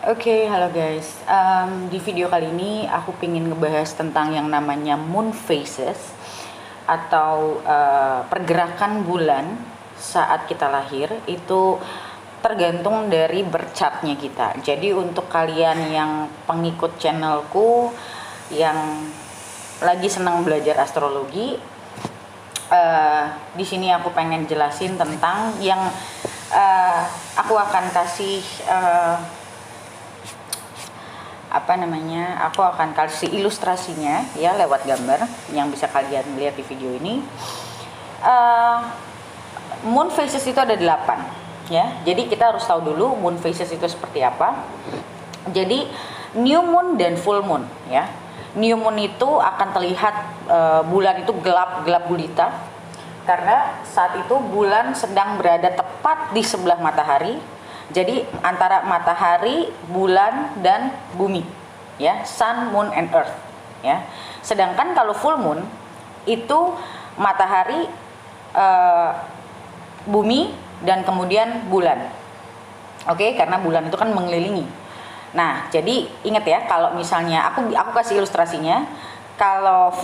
Oke, halo guys. Di video kali ini aku pengen ngebahas tentang yang namanya moon phases atau pergerakan bulan saat kita lahir. Itu tergantung dari birth chart-nya kita. Jadi untuk kalian yang pengikut channelku yang lagi senang belajar astrologi, di sini aku pengen jelasin tentang yang aku akan kasih aku akan kasih ilustrasinya ya lewat gambar yang bisa kalian lihat di video ini. Moon phases itu ada 8 ya, jadi kita harus tahu dulu moon phases itu seperti apa. Jadi new moon dan full moon ya. New moon itu akan terlihat bulan itu gelap gulita karena saat itu bulan sedang berada tepat di sebelah matahari. Jadi antara matahari, bulan dan bumi, ya, sun, moon and earth, ya. Sedangkan kalau full moon itu matahari, bumi dan kemudian bulan. Oke, karena bulan itu kan mengelilingi. Nah, jadi ingat ya, kalau misalnya aku kasih ilustrasinya, kalau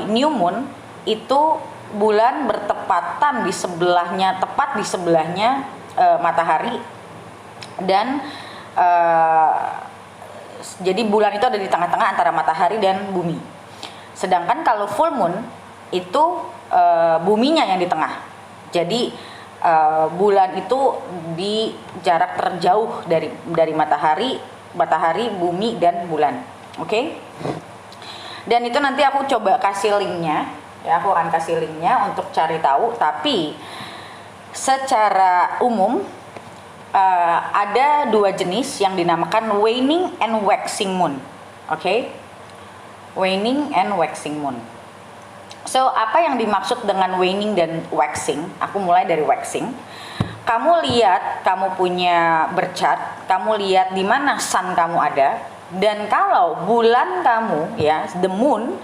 new moon itu bulan bertepatan di sebelahnya, tepat di sebelahnya matahari. Dan jadi bulan itu ada di tengah-tengah antara matahari dan bumi. Sedangkan kalau full moon itu buminya yang di tengah. Jadi bulan itu di jarak terjauh dari matahari, bumi dan bulan. Oke? Dan itu nanti aku coba kasih linknya. Ya, aku akan kasih linknya untuk cari tahu. Tapi secara umum ada 2 jenis yang dinamakan waning and waxing moon. Oke? Waning and waxing moon. So, apa yang dimaksud dengan waning dan waxing? Aku mulai dari waxing. Kamu lihat, kamu punya birth chart, kamu lihat di mana sun kamu ada, dan kalau bulan kamu, ya, the moon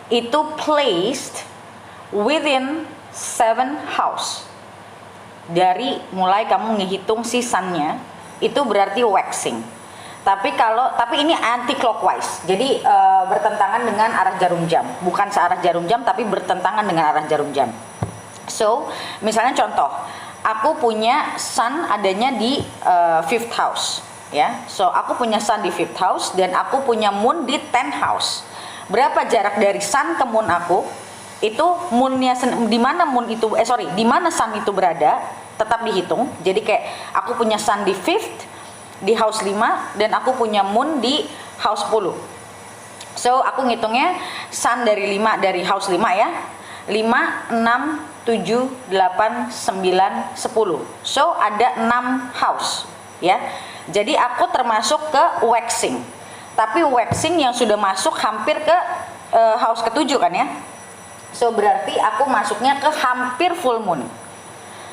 itu placed within 7 house. Dari mulai kamu ngehitung sun-nya itu berarti waxing. Tapi ini anti clockwise. Jadi bertentangan dengan arah jarum jam. Bukan searah jarum jam tapi bertentangan dengan arah jarum jam. So, misalnya contoh, aku punya sun adanya di 5th house, ya. So, aku punya sun di 5th house dan aku punya moon di 10th house. Berapa jarak dari sun ke moon aku? Itu moonnya di mana di mana sun itu berada tetap dihitung. Jadi kayak aku punya sun di 5th di house 5 dan aku punya moon di house 10. So aku ngitungnya sun dari house 5 ya. 5, 6, 7, 8, 9, 10. So ada 6 house ya. Jadi aku termasuk ke waxing. Tapi waxing yang sudah masuk hampir ke house ke-7 kan ya. So berarti aku masuknya ke hampir full moon.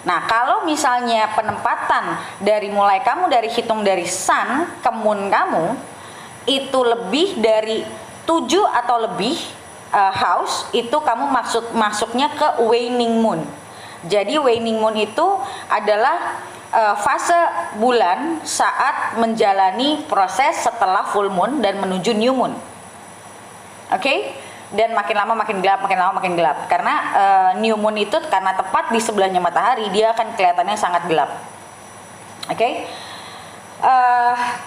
Nah, kalau misalnya penempatan hitung dari sun ke moon kamu itu lebih dari 7 atau lebih house, itu kamu masuknya ke waning moon. Jadi waning moon itu adalah fase bulan saat menjalani proses setelah full moon dan menuju new moon. Oke? Dan makin lama makin gelap karena new moon itu karena tepat di sebelahnya matahari dia akan kelihatannya sangat gelap. Oke?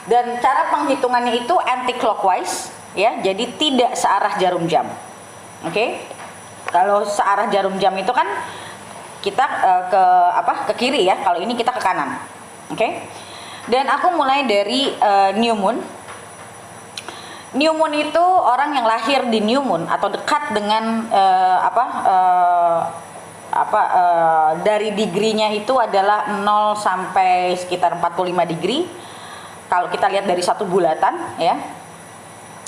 Dan cara penghitungannya itu anti clockwise ya, jadi tidak searah jarum jam. Oke? Kalau searah jarum jam itu kan kita ke kiri ya, kalau ini kita ke kanan. Oke? Dan aku mulai dari new moon. New moon itu orang yang lahir di new moon atau dekat dengan dari degree-nya itu adalah 0 sampai sekitar 45 degree. Kalau kita lihat dari satu bulatan ya.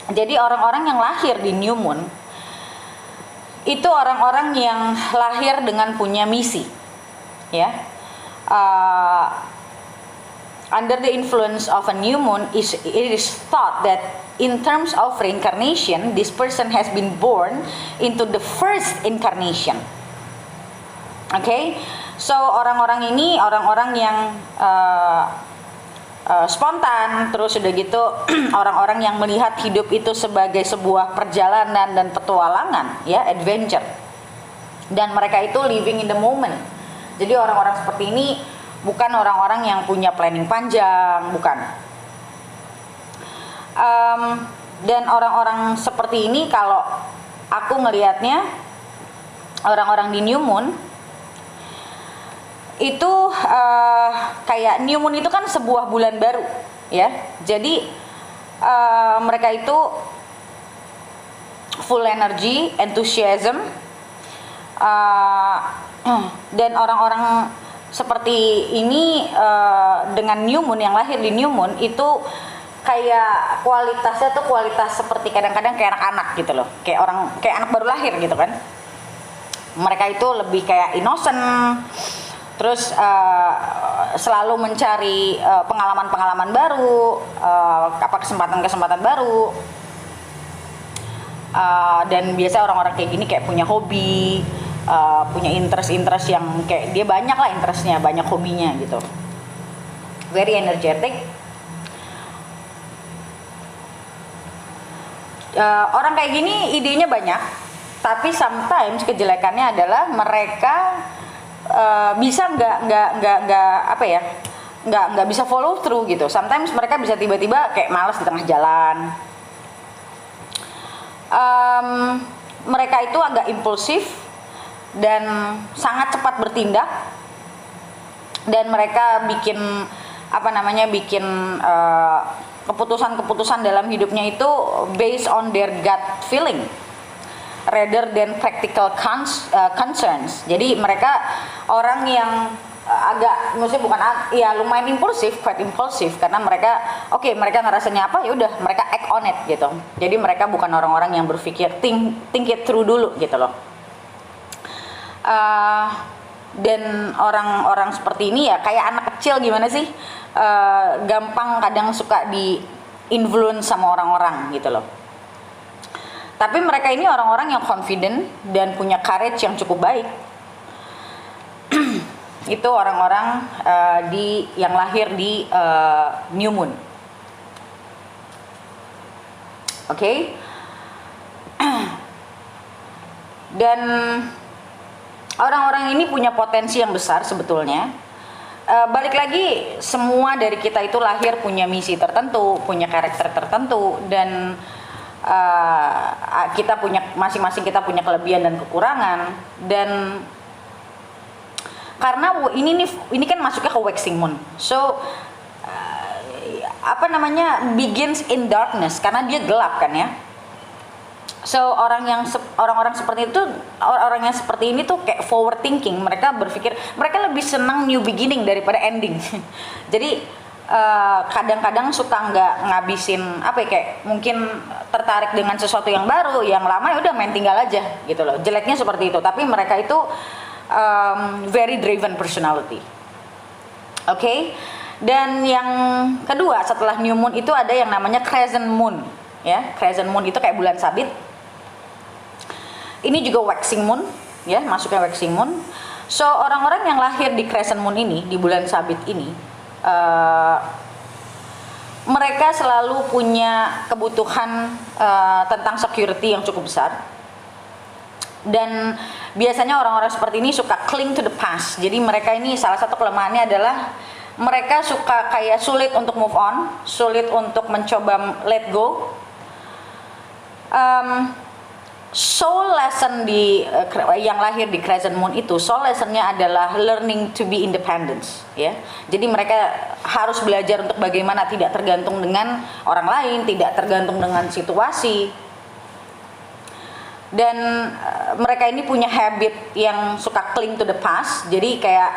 Jadi orang-orang yang lahir di new moon itu orang-orang yang lahir dengan punya misi. Ya. Under the influence of a new moon, it is thought that in terms of reincarnation, this person has been born into the first incarnation. Okay, so orang-orang ini orang-orang yang spontan, terus udah gitu orang-orang yang melihat hidup itu sebagai sebuah perjalanan dan petualangan, ya, adventure. Dan mereka itu living in the moment. Jadi orang-orang seperti ini bukan orang-orang yang punya planning panjang, bukan. Dan orang-orang seperti ini kalau aku ngelihatnya, orang-orang di New Moon itu kayak New Moon itu kan sebuah bulan baru, ya. Jadi mereka itu full energy, enthusiasm, dan orang-orang seperti ini dengan New Moon, yang lahir di New Moon itu kayak kualitasnya tuh kualitas seperti kadang-kadang kayak anak-anak gitu loh, kayak anak baru lahir gitu kan. Mereka itu lebih kayak innocent, terus selalu mencari pengalaman-pengalaman baru, kesempatan-kesempatan baru, dan biasa orang-orang kayak gini kayak punya hobi, punya interest yang kayak dia banyak lah interestnya, banyak hobinya gitu, very energetic. Orang kayak gini idenya banyak, tapi sometimes kejelekannya adalah mereka bisa nggak bisa follow through gitu. Sometimes mereka bisa tiba-tiba kayak malas di tengah jalan. Mereka itu agak impulsif dan sangat cepat bertindak, dan mereka bikin keputusan-keputusan dalam hidupnya itu based on their gut feeling rather than practical concerns. Jadi mereka orang yang lumayan impulsif, quite impulsif, karena mereka ngerasanya apa, ya udah mereka act on it gitu. Jadi mereka bukan orang-orang yang berpikir think it through dulu gitu loh. Dan orang-orang seperti ini ya kayak anak kecil, gimana sih, gampang kadang suka di influence sama orang-orang gitu loh. Tapi mereka ini orang-orang yang confident dan punya courage yang cukup baik. Itu orang-orang yang lahir di New Moon. Oke. Dan orang-orang ini punya potensi yang besar sebetulnya. Balik lagi, semua dari kita itu lahir punya misi tertentu, punya karakter tertentu, dan kita punya masing-masing, kita punya kelebihan dan kekurangan. Dan karena ini kan masuknya ke waxing moon, so begins in darkness, karena dia gelap kan ya. So orang-orang seperti itu, orang yang seperti ini tuh kayak forward thinking. Mereka berpikir, mereka lebih senang new beginning daripada ending. Jadi kadang-kadang suka nggak ngabisin kayak mungkin tertarik dengan sesuatu yang baru, yang lama ya udah main tinggal aja gitu loh. Jeleknya seperti itu. Tapi mereka itu very driven personality. Oke. Dan yang kedua setelah new moon itu ada yang namanya crescent moon, ya. Crescent moon itu kayak bulan sabit. Ini juga waxing moon, ya, masuknya waxing moon. So orang-orang yang lahir di crescent moon ini, di bulan sabit ini, mereka selalu punya kebutuhan tentang security yang cukup besar. Dan biasanya orang-orang seperti ini suka cling to the past. Jadi mereka ini salah satu kelemahannya adalah mereka suka kayak sulit untuk move on, sulit untuk mencoba let go. Soul lesson yang lahir di crescent moon itu, soul lessonnya adalah learning to be independent, ya. Jadi mereka harus belajar untuk bagaimana tidak tergantung dengan orang lain, tidak tergantung dengan situasi. Dan mereka ini punya habit yang suka cling to the past. Jadi kayak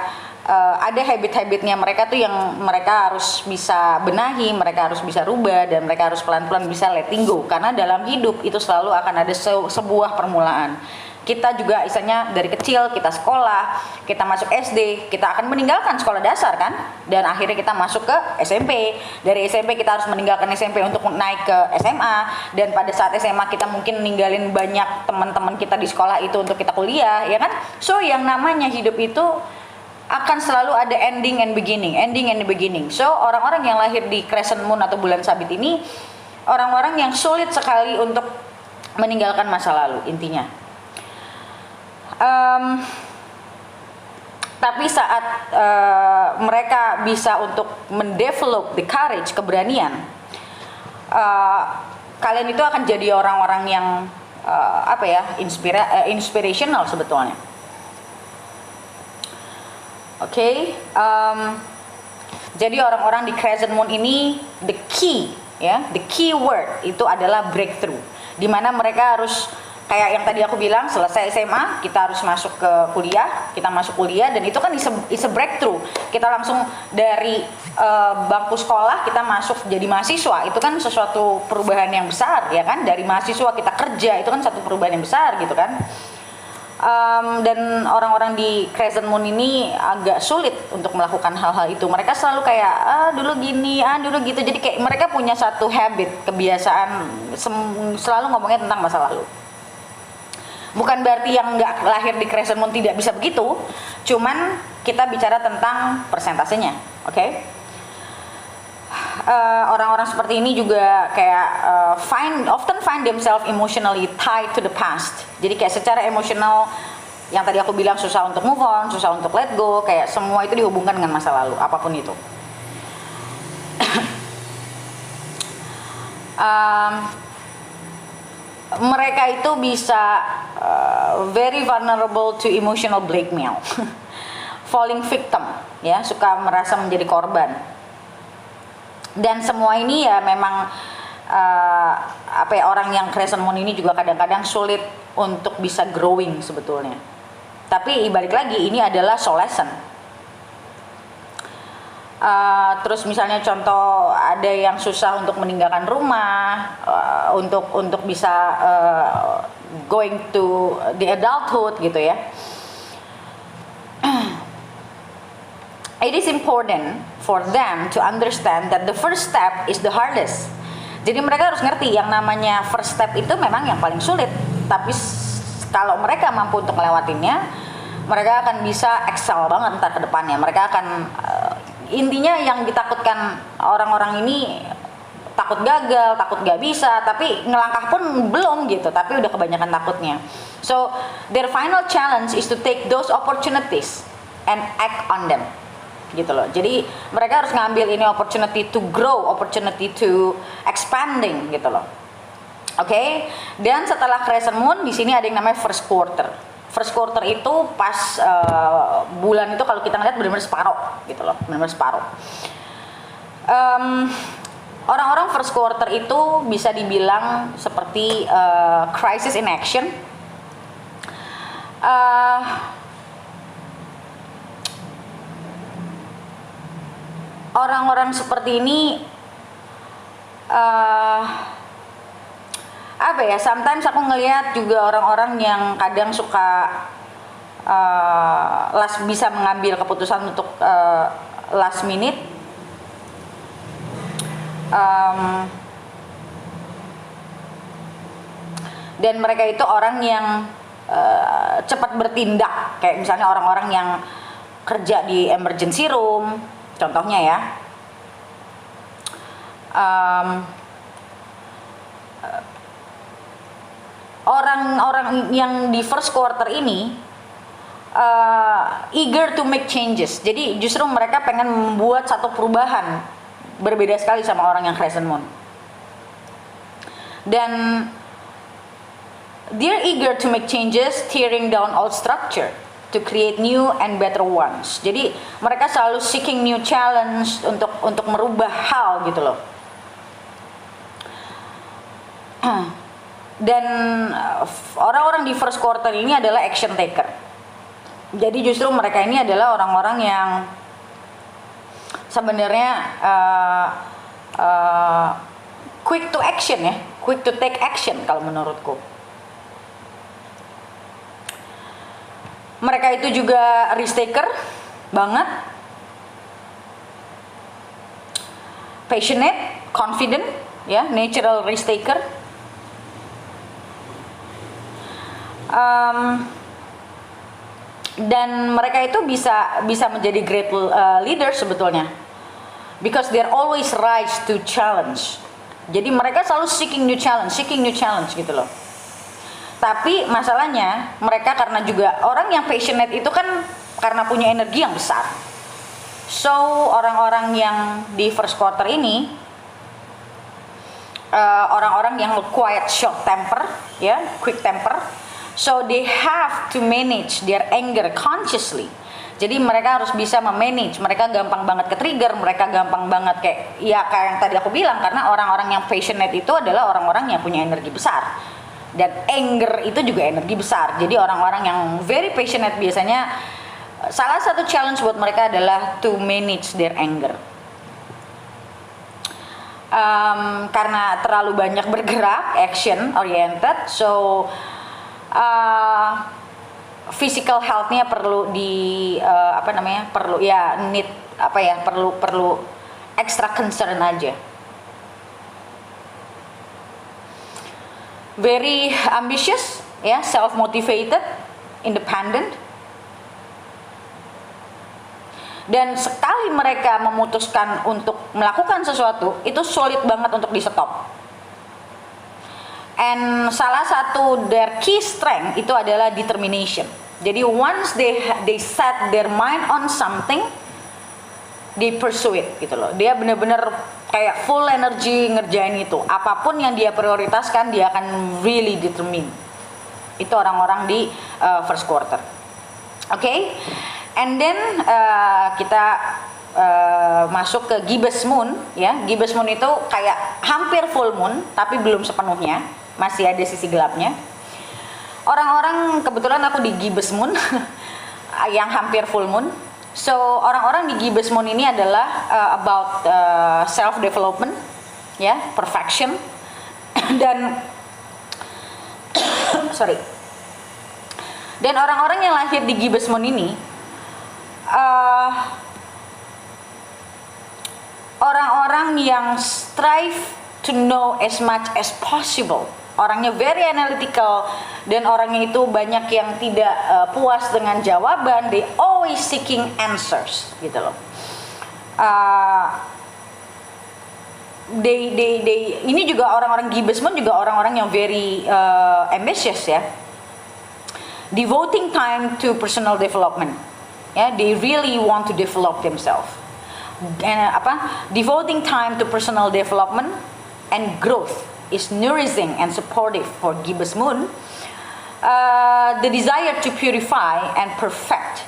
ada habit-habitnya mereka tuh yang mereka harus bisa benahi, mereka harus bisa rubah, dan mereka harus pelan-pelan bisa letting go. Karena dalam hidup itu selalu akan ada sebuah permulaan. Kita juga istilahnya dari kecil kita sekolah, kita masuk SD, kita akan meninggalkan sekolah dasar kan, dan akhirnya kita masuk ke SMP. Dari SMP kita harus meninggalkan SMP untuk naik ke SMA, dan pada saat SMA kita mungkin ninggalin banyak teman-teman kita di sekolah itu untuk kita kuliah, ya kan. So yang namanya hidup itu akan selalu ada ending and beginning. So orang-orang yang lahir di crescent moon atau bulan sabit ini orang-orang yang sulit sekali untuk meninggalkan masa lalu intinya. Tapi saat mereka bisa untuk mendevelop the courage, keberanian, kalian itu akan jadi orang-orang yang inspirational sebetulnya. Oke. Jadi orang-orang di crescent moon ini the key word itu adalah breakthrough, di mana mereka harus kayak yang tadi aku bilang, selesai SMA kita harus masuk ke kuliah, kita masuk kuliah dan itu kan is a breakthrough. Kita langsung dari bangku sekolah kita masuk jadi mahasiswa, itu kan sesuatu perubahan yang besar ya kan. Dari mahasiswa kita kerja, itu kan satu perubahan yang besar gitu kan. Dan orang-orang di crescent moon ini agak sulit untuk melakukan hal-hal itu. Mereka selalu kayak dulu gini, dulu gitu. Jadi kayak mereka punya satu habit, kebiasaan selalu ngomongnya tentang masa lalu. Bukan berarti yang nggak lahir di crescent moon tidak bisa begitu, cuman kita bicara tentang persentasenya, oke? Orang-orang seperti ini juga kayak often find themselves emotionally tied to the past. Jadi kayak secara emosional, yang tadi aku bilang susah untuk move on, susah untuk let go, kayak semua itu dihubungkan dengan masa lalu, apapun itu. Mereka itu bisa very vulnerable to emotional blackmail, falling victim, ya, suka merasa menjadi korban. Dan semua ini ya memang orang yang crescent moon ini juga kadang-kadang sulit untuk bisa growing sebetulnya. Tapi balik lagi ini adalah soul lesson. Terus misalnya contoh ada yang susah untuk meninggalkan rumah, untuk bisa going to the adulthood gitu ya. It is important for them to understand that the first step is the hardest. Jadi mereka harus ngerti yang namanya first step itu memang yang paling sulit. Tapi kalau mereka mampu untuk melewatinya, mereka akan bisa excel banget ntar ke depannya. Mereka akan intinya yang ditakutkan orang-orang ini takut gagal, takut gak bisa, tapi ngelangkah pun belum gitu, tapi udah kebanyakan takutnya. So their final challenge is to take those opportunities and act on them. Gitu loh. Jadi mereka harus ngambil ini opportunity to grow, opportunity to expanding gitu loh. Oke. Dan setelah crescent moon di sini ada yang namanya first quarter. First quarter itu pas bulan itu kalau kita ngeliat benar-benar separuh gitu loh, benar-benar separuh. Orang-orang first quarter itu bisa dibilang seperti crisis in action. Orang-orang seperti ini sometimes aku ngelihat juga orang-orang yang kadang suka bisa mengambil keputusan untuk last minute, dan mereka itu orang yang cepat bertindak, kayak misalnya orang-orang yang kerja di emergency room contohnya ya. Orang-orang yang di first quarter ini eager to make changes. Jadi justru mereka pengen membuat satu perubahan, berbeda sekali sama orang yang crescent moon. Dan they're eager to make changes, tearing down old structure to create new and better ones. Jadi mereka selalu seeking new challenge untuk merubah hal gitu loh. Dan orang-orang di first quarter ini adalah action taker. Jadi justru mereka ini adalah orang-orang yang sebenarnya quick to action ya, quick to take action kalau menurutku. Mereka itu juga risk taker banget, passionate, confident, ya, natural risk taker. Dan mereka itu bisa menjadi great leader sebetulnya, because they're always rise to challenge. Jadi mereka selalu seeking new challenge gitu loh. Tapi masalahnya mereka karena juga orang yang passionate itu kan karena punya energi yang besar. So orang-orang yang di first quarter ini orang-orang yang quiet, short temper, ya, quick temper. So they have to manage their anger consciously. Jadi mereka harus bisa memanage. Mereka gampang banget ke trigger, mereka gampang banget kayak yang tadi aku bilang, karena orang-orang yang passionate itu adalah orang-orang yang punya energi besar. Dan anger itu juga energi besar. Jadi orang-orang yang very passionate biasanya salah satu challenge buat mereka adalah to manage their anger. Karena terlalu banyak bergerak, action oriented, so physical health-nya perlu perlu extra concern aja. Very ambitious, ya, self motivated, independent. Dan sekali mereka memutuskan untuk melakukan sesuatu, itu sulit banget untuk di stop. And salah satu their key strength itu adalah determination. Jadi once they set their mind on something, they pursue it gitu loh. Dia benar-benar kayak full energy ngerjain itu. Apapun yang dia prioritaskan, dia akan really determine. Itu orang-orang di first quarter. Okay? And then kita masuk ke gibbous moon, ya. Gibbous moon itu kayak hampir full moon, tapi belum sepenuhnya, masih ada sisi gelapnya. Orang-orang, kebetulan aku di gibbous moon, yang hampir full moon. So orang-orang di gibbous moon ini adalah about self development, ya, perfection, dan dan orang-orang yang lahir di gibbous moon ini orang-orang yang strive to know as much as possible. Orangnya very analytical, dan orangnya itu banyak yang tidak puas dengan jawaban. They always seeking answers gitu loh. Ini juga orang-orang gibbous moon juga orang-orang yang very ambitious, ya. Devoting time to personal development. Ya, they really want to develop themselves. Devoting time to personal development and growth is nourishing and supportive for gibbous moon. The desire to purify and perfect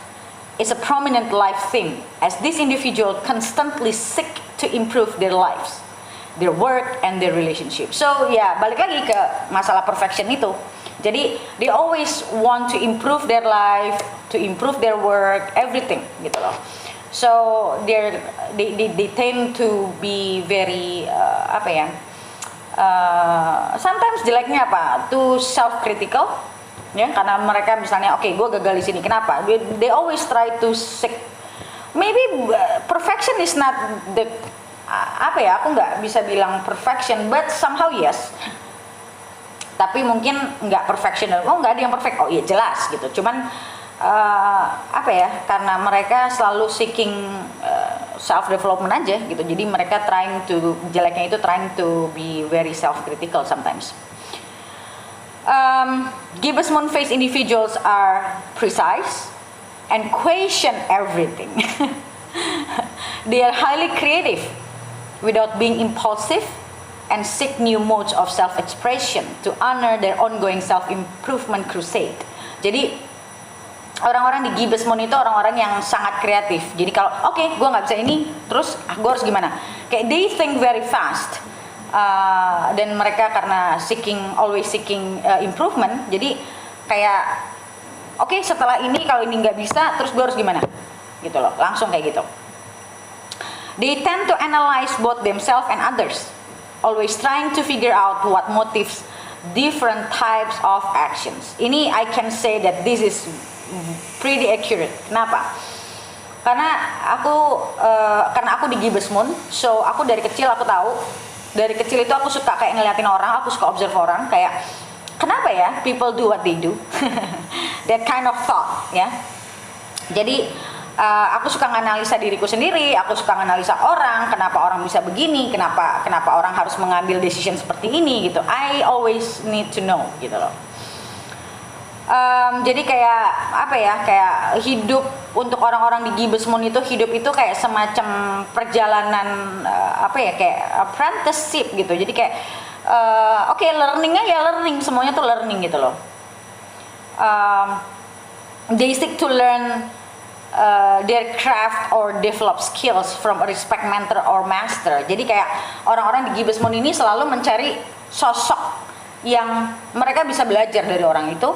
is a prominent life theme, as this individual constantly seek to improve their lives, their work, and their relationship. So ya, balik lagi ke masalah perfection itu. Jadi they always want to improve their life, to improve their work, everything gitu loh. So they tend to be very sometimes jeleknya too self critical, ya, karena mereka misalnya gue gagal di sini, kenapa? They always try to seek, maybe perfection is not the aku nggak bisa bilang perfection, but somehow yes. Tapi mungkin nggak perfectional, nggak ada yang perfect, iya jelas gitu, cuman karena mereka selalu seeking self development aja gitu, jadi mereka jeleknya itu trying to be very self critical sometimes. Gibbous moon phase individuals are precise and question everything. They are highly creative without being impulsive, and seek new modes of self expression to honor their ongoing self improvement crusade. Jadi orang-orang di gibbous moon itu orang-orang yang sangat kreatif. Jadi kalau gue nggak bisa ini, terus gue harus gimana? Kayak they think very fast. Dan mereka karena always seeking improvement. Jadi kayak setelah ini kalau ini nggak bisa, terus gue harus gimana? Gitu loh, langsung kayak gitu. They tend to analyze both themselves and others, always trying to figure out what motives different types of actions. Ini I can say that this is pretty accurate. Kenapa? Karena aku di gibbous moon, so aku dari kecil aku tahu, dari kecil itu aku suka kayak ngeliatin orang, aku suka observe orang, kayak kenapa ya people do what they do. That kind of thought, ya. Jadi aku suka nganalisa diriku sendiri, aku suka nganalisa orang, kenapa orang bisa begini, kenapa orang harus mengambil decision seperti ini gitu. I always need to know gitu loh. Jadi kayak apa ya, kayak hidup untuk orang-orang di Gibbous Moon itu, hidup itu kayak semacam perjalanan apa ya, kayak apprenticeship gitu. Jadi kayak oke, learningnya ya learning, semuanya tuh learning gitu loh. They seek to learn their craft or develop skills from a respect mentor or master. Jadi kayak orang-orang di Gibbous Moon ini selalu mencari sosok yang mereka bisa belajar dari orang itu,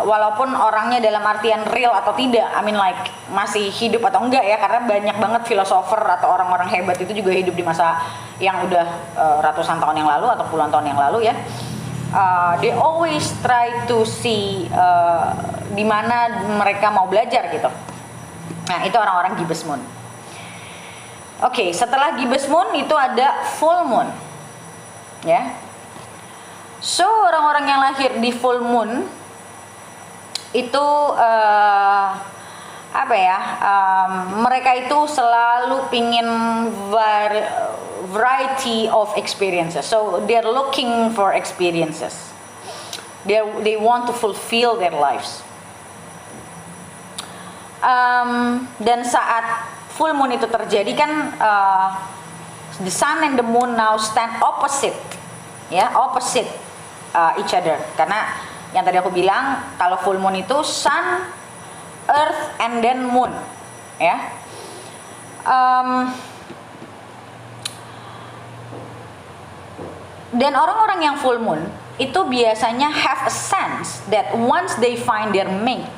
walaupun orangnya dalam artian real atau tidak, I mean like masih hidup atau enggak ya, karena banyak banget filosofer atau orang-orang hebat itu juga hidup di masa yang udah ratusan tahun yang lalu atau puluhan tahun yang lalu ya. They always try to see di mana mereka mau belajar gitu. Nah, itu orang-orang Gibbous Moon. Oke, setelah Gibbous Moon itu ada Full Moon. Ya. So, orang-orang yang lahir di Full Moon itu apa ya? Mereka itu selalu pingin variety of experiences. So they're looking for experiences. They want to fulfill their lives. Dan saat full moon itu terjadi kan, the sun and the moon now stand opposite, ya, opposite each other. Karena yang tadi aku bilang, kalau full moon itu sun, earth, and then moon, ya. Dan orang-orang yang full moon itu biasanya have a sense that once they find their mate,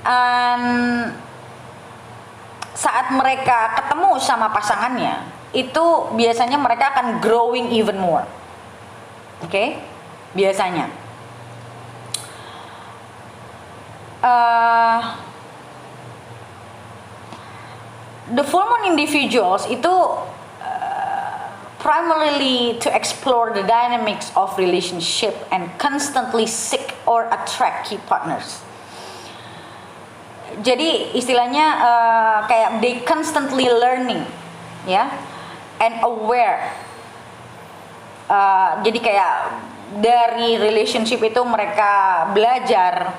and saat mereka ketemu sama pasangannya, itu biasanya mereka akan growing even more. Oke? Biasanya. The full moon individuals itu primarily to explore the dynamics of relationship and constantly seek or attract key partners. Jadi istilahnya kayak they constantly learning, ya, and aware. Jadi kayak dari relationship itu mereka belajar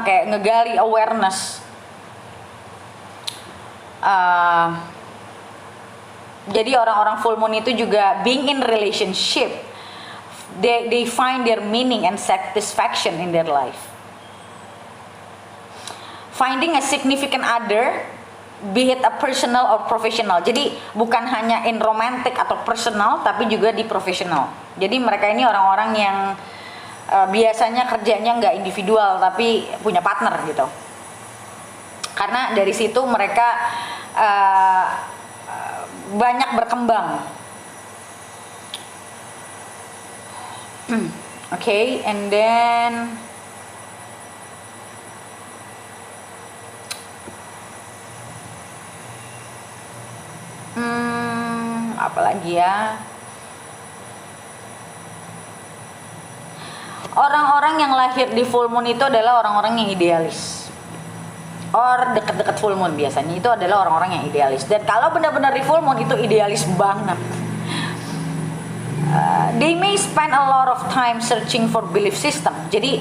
kayak ngegali awareness. Jadi orang-orang full moon itu juga being in relationship, they find their meaning and satisfaction in their life. Finding a significant other, be it a personal or professional. Jadi bukan hanya in romantic atau personal, tapi juga di profesional. Jadi mereka ini orang-orang yang biasanya kerjanya nggak individual, tapi punya partner gitu. Karena dari situ mereka banyak berkembang. Okay, and then apa lagi ya? Orang-orang yang lahir di full moon itu adalah orang-orang yang idealis. Or deket-deket full moon biasanya itu adalah orang-orang yang idealis. Dan kalau benar-benar di full moon itu idealis banget. They may spend a lot of time searching for belief system. Jadi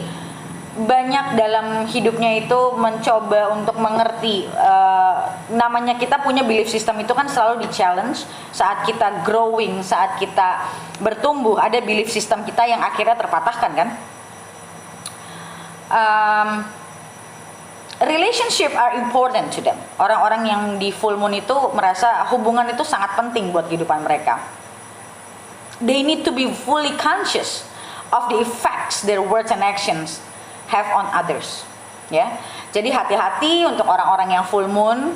banyak dalam hidupnya itu mencoba untuk mengerti. Namanya kita punya belief system itu kan selalu di challenge. Saat kita growing, saat kita bertumbuh, ada belief system kita yang akhirnya terpatahkan kan. Relationship are important to them. Orang-orang yang di full moon itu merasa hubungan itu sangat penting buat kehidupan mereka. They need to be fully conscious of the effects their words and actions have on others. Ya, jadi hati-hati untuk orang-orang yang full moon,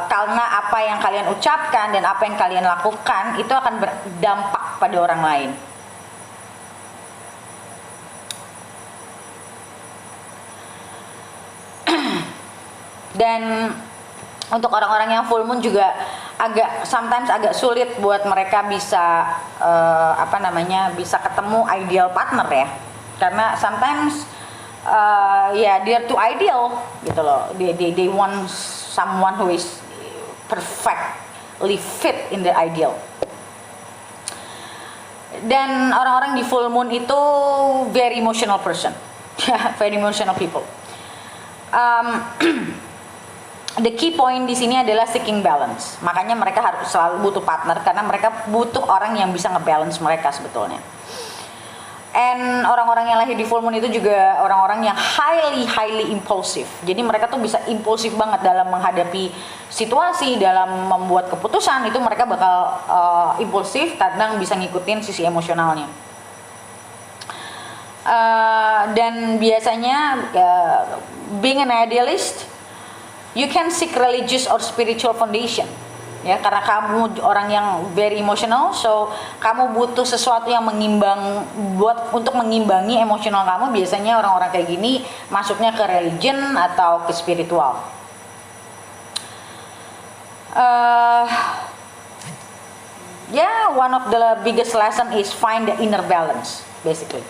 karena apa yang kalian ucapkan dan apa yang kalian lakukan itu akan berdampak pada orang lain. Dan untuk orang-orang yang full moon juga sometimes agak sulit buat mereka bisa bisa ketemu ideal partner ya. karena sometimes they're too ideal gitu loh. They want someone who is perfectly fit in the ideal. Dan orang-orang di full moon itu very emotional person, very emotional people. The key point di sini adalah seeking balance. Makanya mereka harus selalu butuh partner karena mereka butuh orang yang bisa ngebalance mereka sebetulnya. And orang-orang yang lahir di full moon itu juga orang-orang yang highly impulsif. Jadi mereka tuh bisa impulsif banget dalam menghadapi situasi, dalam membuat keputusan. Itu mereka bakal impulsif, kadang bisa ngikutin sisi emosionalnya. Dan biasanya being an idealist, you can seek religious or spiritual foundation. Ya, karena kamu orang yang very emotional, so kamu butuh sesuatu yang untuk mengimbangi emosional kamu. Biasanya orang-orang kayak gini masuknya ke religion atau ke spiritual. One of the biggest lesson is find the inner balance, basically.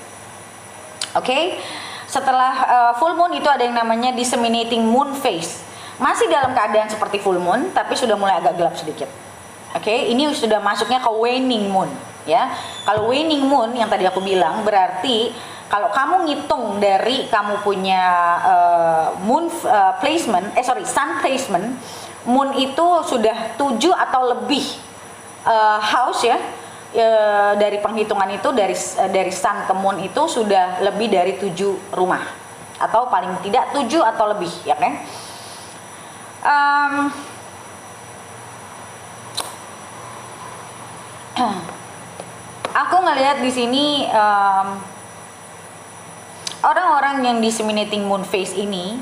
Okay? Setelah full moon itu ada yang namanya disseminating moon phase. Masih dalam keadaan seperti full moon, tapi sudah mulai agak gelap sedikit. Oke, ini sudah masuknya ke waning moon, ya. Kalau waning moon yang tadi aku bilang, berarti kalau kamu ngitung dari kamu punya sun placement, moon itu sudah 7 atau lebih house ya. Dari penghitungan itu dari sun ke moon itu sudah lebih dari 7 rumah, atau paling tidak 7 atau lebih, ya kan? Aku ngelihat di sini orang-orang yang disseminating moon phase ini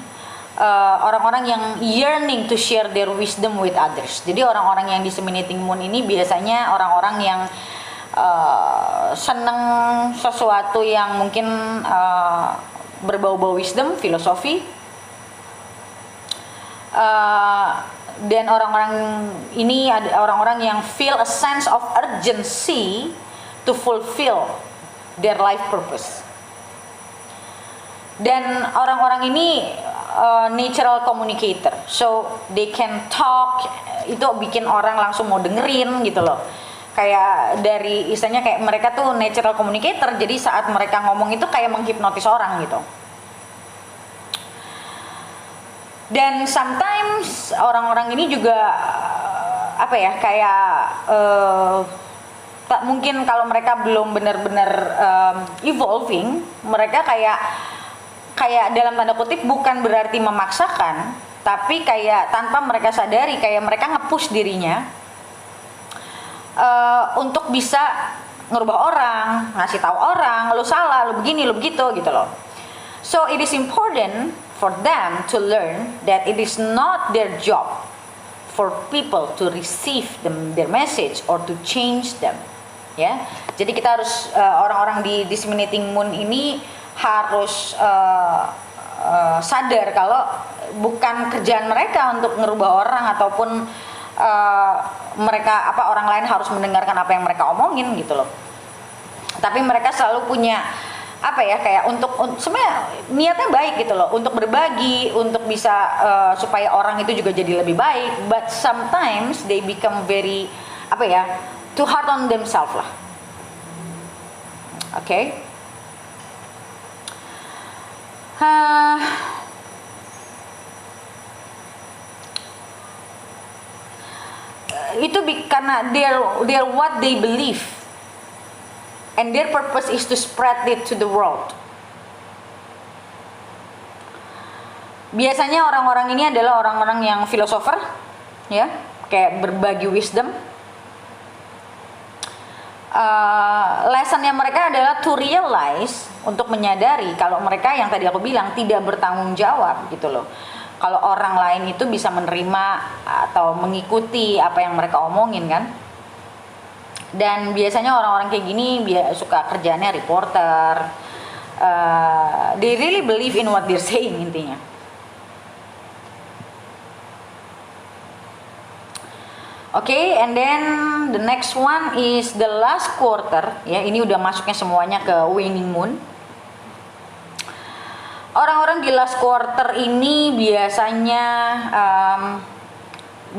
orang-orang yang yearning to share their wisdom with others. Jadi orang-orang yang disseminating moon ini biasanya orang-orang yang seneng sesuatu yang mungkin berbau-bau wisdom, filosofi. Dan orang-orang ini ada orang-orang yang feel a sense of urgency to fulfill their life purpose. Dan orang-orang ini natural communicator, so they can talk. Itu bikin orang langsung mau dengerin gitu loh. Kayak dari istilahnya kayak mereka tuh natural communicator, jadi saat mereka ngomong itu kayak menghipnotis orang gitu. Dan sometimes orang-orang ini juga mungkin kalau mereka belum benar-benar evolving, mereka kayak dalam tanda kutip bukan berarti memaksakan, tapi kayak tanpa mereka sadari kayak mereka nge-push dirinya untuk bisa ngerubah orang, ngasih tahu orang, lu salah, lu begini, lu begitu gitu loh. So it is important for them to learn that it is not their job for people to receive their message or to change them. Ya, jadi kita harus orang-orang di disseminating moon ini harus sadar kalau bukan kerjaan mereka untuk ngerubah orang ataupun orang lain harus mendengarkan apa yang mereka omongin gitu loh. Tapi mereka selalu punya kayak untuk sebenarnya niatnya baik gitu loh, untuk berbagi, untuk bisa supaya orang itu juga jadi lebih baik, but sometimes they become very too hard on themselves lah. Oke. Itu karena they're what they believe. And their purpose is to spread it to the world. Biasanya orang-orang ini adalah orang-orang yang filosofer, ya, kayak berbagi wisdom. Lessonnya mereka adalah to realize, untuk menyadari kalau mereka yang tadi aku bilang tidak bertanggung jawab gitu loh. Kalau orang lain itu bisa menerima atau mengikuti apa yang mereka omongin kan. Dan biasanya orang-orang kayak gini suka kerjanya reporter. They really believe in what they're saying intinya. Okay, and then the next one is the last quarter. Ya, ini udah masuknya semuanya ke waning moon. Orang-orang di last quarter ini biasanya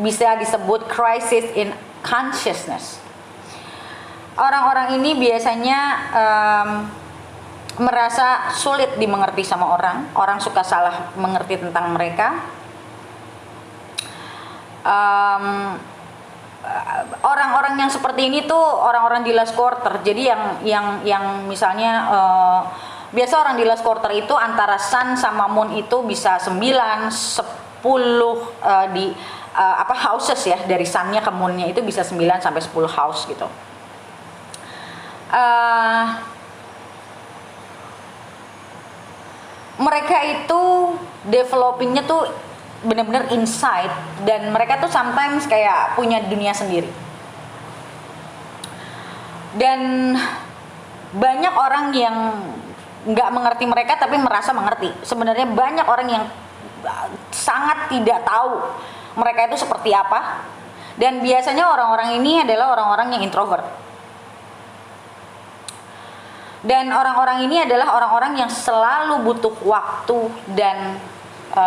bisa disebut crisis in consciousness. Orang-orang ini biasanya merasa sulit dimengerti sama orang. Orang suka salah mengerti tentang mereka. Orang-orang yang seperti ini tuh orang-orang di last quarter. Jadi yang misalnya biasa orang di last quarter itu antara Sun sama Moon itu bisa 9, 10 di houses ya, dari Sun-nya ke Moon-nya itu bisa 9 sampai 10 house gitu. Mereka itu developingnya tuh bener-bener insight, dan mereka tuh sometimes kayak punya dunia sendiri. Dan banyak orang yang nggak mengerti mereka tapi merasa mengerti. Sebenarnya banyak orang yang sangat tidak tahu mereka itu seperti apa, dan biasanya orang-orang ini adalah orang-orang yang introvert. Dan orang-orang ini adalah orang-orang yang selalu butuh waktu dan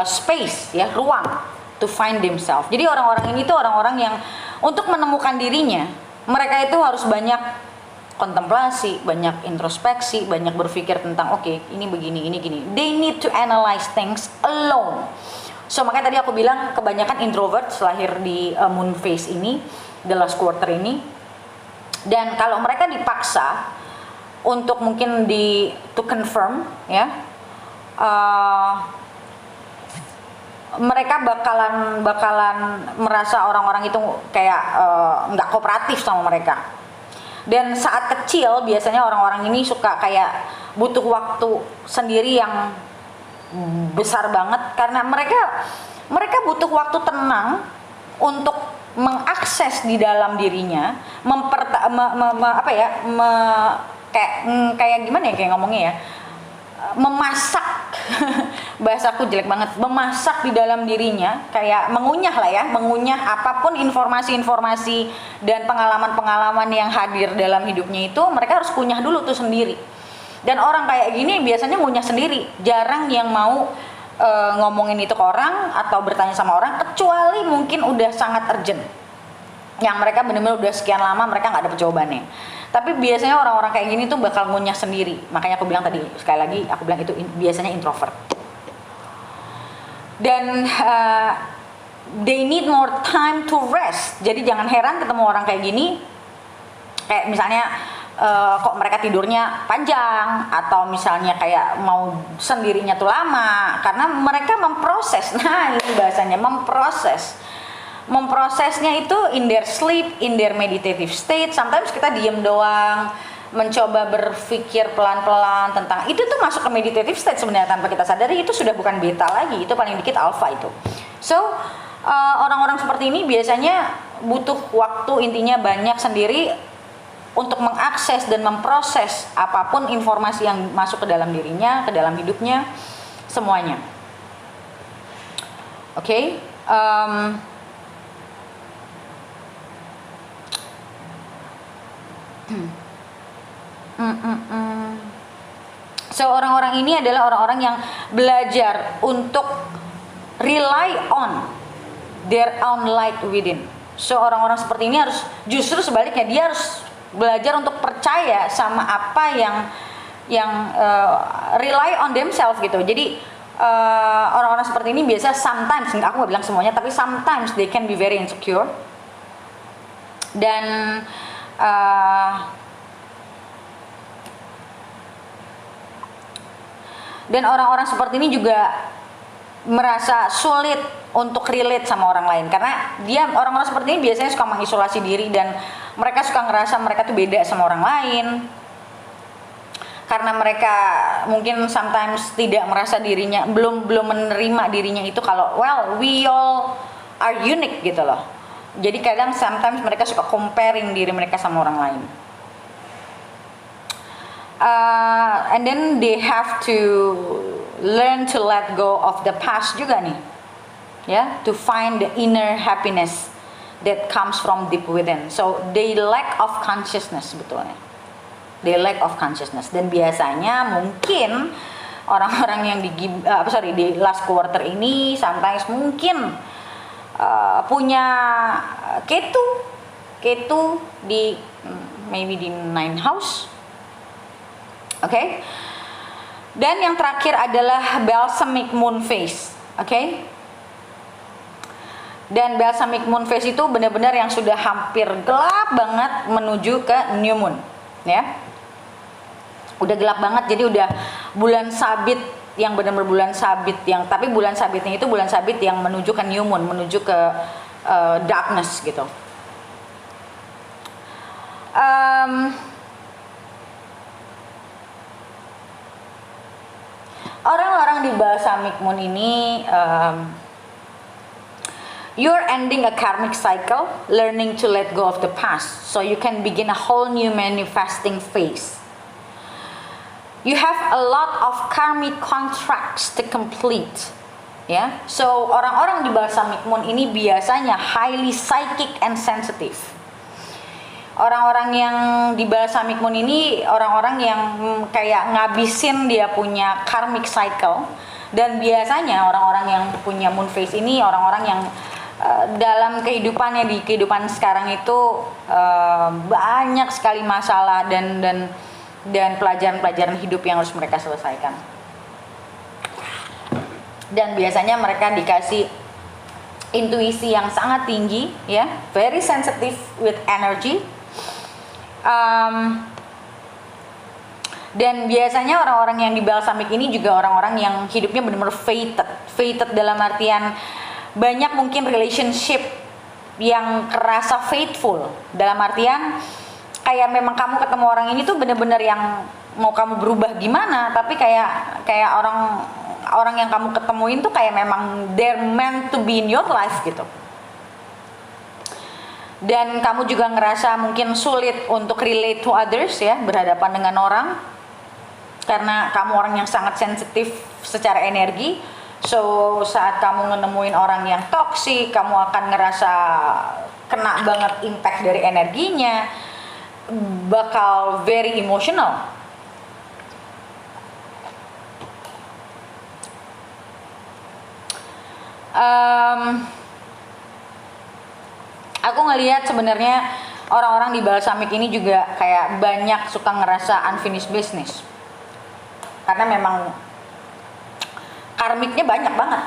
space, ya, ruang to find themselves. Jadi orang-orang ini tuh orang-orang yang untuk menemukan dirinya, mereka itu harus banyak kontemplasi, banyak introspeksi, banyak berpikir tentang oke, ini begini, ini gini. They need to analyze things alone. So makanya tadi aku bilang kebanyakan introvert lahir di moon phase ini, the last quarter ini. Dan kalau mereka dipaksa untuk mungkin to confirm, ya, mereka bakalan merasa orang-orang itu kayak nggak kooperatif sama mereka. Dan saat kecil biasanya orang-orang ini suka kayak butuh waktu sendiri yang besar banget, karena mereka butuh waktu tenang untuk mengakses di dalam dirinya, kayak gimana ya, kayak ngomongnya ya, memasak bahasaku jelek banget, memasak di dalam dirinya, kayak mengunyah lah ya, mengunyah apapun informasi-informasi dan pengalaman-pengalaman yang hadir dalam hidupnya itu, mereka harus kunyah dulu tuh sendiri. Dan orang kayak gini biasanya ngunyah sendiri, jarang yang mau ngomongin itu ke orang atau bertanya sama orang, kecuali mungkin udah sangat urgent, yang mereka benar-benar udah sekian lama mereka nggak dapet jawabannya. Tapi biasanya orang-orang kayak gini tuh bakal ngunyah sendiri. Makanya aku bilang tadi, sekali lagi aku bilang itu biasanya introvert. Dan they need more time to rest. Jadi jangan heran ketemu orang kayak gini, kayak misalnya kok mereka tidurnya panjang, atau misalnya kayak mau sendirinya tuh lama, karena mereka memproses. Nah ini bahasanya memprosesnya itu in their sleep, in their meditative state. Sometimes kita diem doang, mencoba berpikir pelan-pelan tentang itu tuh masuk ke meditative state sebenarnya tanpa kita sadari. Itu sudah bukan beta lagi, itu paling dikit alpha itu. So orang-orang seperti ini biasanya butuh waktu, intinya banyak sendiri untuk mengakses dan memproses apapun informasi yang masuk ke dalam dirinya, ke dalam hidupnya, semuanya. Oke. So orang-orang ini adalah orang-orang yang belajar untuk rely on their own light within. So orang-orang seperti ini harus, justru sebaliknya, dia harus belajar untuk percaya sama apa yang rely on themselves gitu. Jadi orang-orang seperti ini biasa sometimes, aku nggak bilang semuanya, tapi sometimes they can be very insecure. Dan orang-orang seperti ini juga merasa sulit untuk relate sama orang lain, karena orang-orang seperti ini biasanya suka mengisolasi diri, dan mereka suka ngerasa mereka tuh beda sama orang lain, karena mereka mungkin sometimes tidak merasa dirinya, belum menerima dirinya itu kalau well we all are unique gitu loh. Jadi kadang sometimes mereka suka comparing diri mereka sama orang lain. And then they have to learn to let go of the past juga nih, ya, to find the inner happiness that comes from deep within. So they lack of consciousness sebetulnya. They lack of consciousness. Dan biasanya mungkin orang-orang yang di last quarter ini sometimes mungkin punya Ketu di maybe di 9 house. Oke. Dan yang terakhir adalah balsamic moon phase. Oke. Dan balsamic moon phase itu benar-benar yang sudah hampir gelap banget menuju ke new moon, ya. Udah gelap banget, jadi udah bulan sabit yang benar-benar bulan sabit tapi bulan sabitnya itu bulan sabit yang menuju ke new moon, menuju ke darkness gitu. Orang-orang di balsamic moon ini you're ending a karmic cycle, learning to let go of the past, so you can begin a whole new manifesting phase. You have a lot of karmic contracts to complete. Ya, so orang-orang di balsamic moon ini biasanya highly psychic and sensitive. Orang-orang yang di balsamic moon ini orang-orang yang kayak ngabisin dia punya karmic cycle, dan biasanya orang-orang yang punya moon phase ini orang-orang yang dalam kehidupannya, di kehidupan sekarang itu banyak sekali masalah dan pelajaran-pelajaran hidup yang harus mereka selesaikan. Dan biasanya mereka dikasih intuisi yang sangat tinggi, ya, very sensitive with energy. Dan biasanya orang-orang yang di balsamic ini juga orang-orang yang hidupnya benar-benar fated dalam artian banyak mungkin relationship yang kerasa faithful, dalam artian kayak memang kamu ketemu orang ini tuh benar-benar yang mau kamu berubah gimana, tapi kayak orang yang kamu ketemuin tuh kayak memang they're meant to be in your life gitu. Dan kamu juga ngerasa mungkin sulit untuk relate to others, ya, berhadapan dengan orang, karena kamu orang yang sangat sensitif secara energi. So saat kamu nemuin orang yang toksik, kamu akan ngerasa kena banget impact dari energinya, bakal very emotional. Aku ngelihat sebenarnya orang-orang di balsamic ini juga kayak banyak suka ngerasa unfinished business, karena memang karmiknya banyak banget.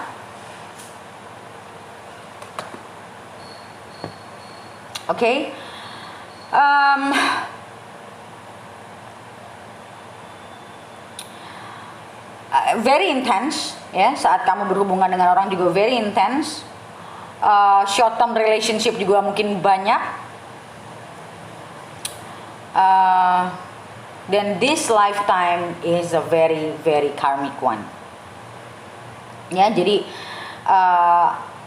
Oke. Very intense, ya, saat kamu berhubungan dengan orang juga very intense. Short term relationship juga mungkin banyak. Dan this lifetime is a very very karmic one. Ya, jadi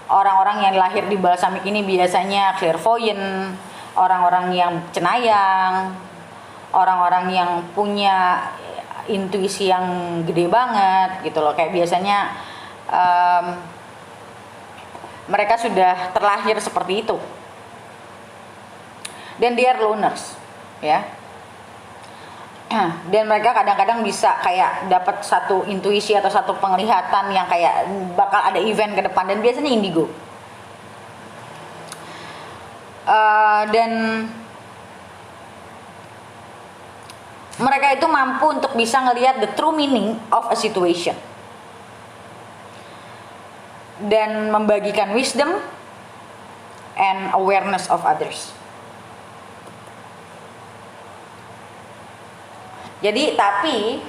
orang-orang yang lahir di balsamic ini biasanya clairvoyant, orang-orang yang cenayang, orang-orang yang punya intuisi yang gede banget gitu loh. Kayak biasanya mereka sudah terlahir seperti itu. Dan they are loners, ya. Dan mereka kadang-kadang bisa kayak dapat satu intuisi atau satu penglihatan yang kayak bakal ada event ke depan, dan biasanya indigo. Dan mereka itu mampu untuk bisa ngelihat the true meaning of a situation dan membagikan wisdom and awareness of others. Jadi tapi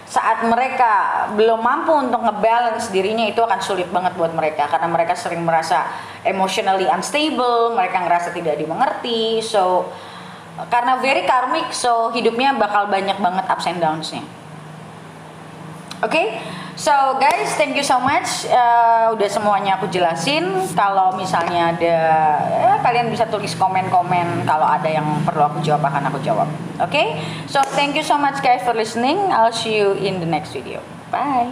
saat mereka belum mampu untuk ngebalance dirinya, itu akan sulit banget buat mereka, karena mereka sering merasa emotionally unstable, mereka ngerasa tidak dimengerti. So karena very karmic, so hidupnya bakal banyak banget ups and downs-nya. Oke, so guys, thank you so much. Udah semuanya aku jelasin. Kalau misalnya ada, kalian bisa tulis komen-komen. Kalau ada yang perlu aku jawab, akan aku jawab. Oke, so thank you so much guys for listening. I'll see you in the next video. Bye.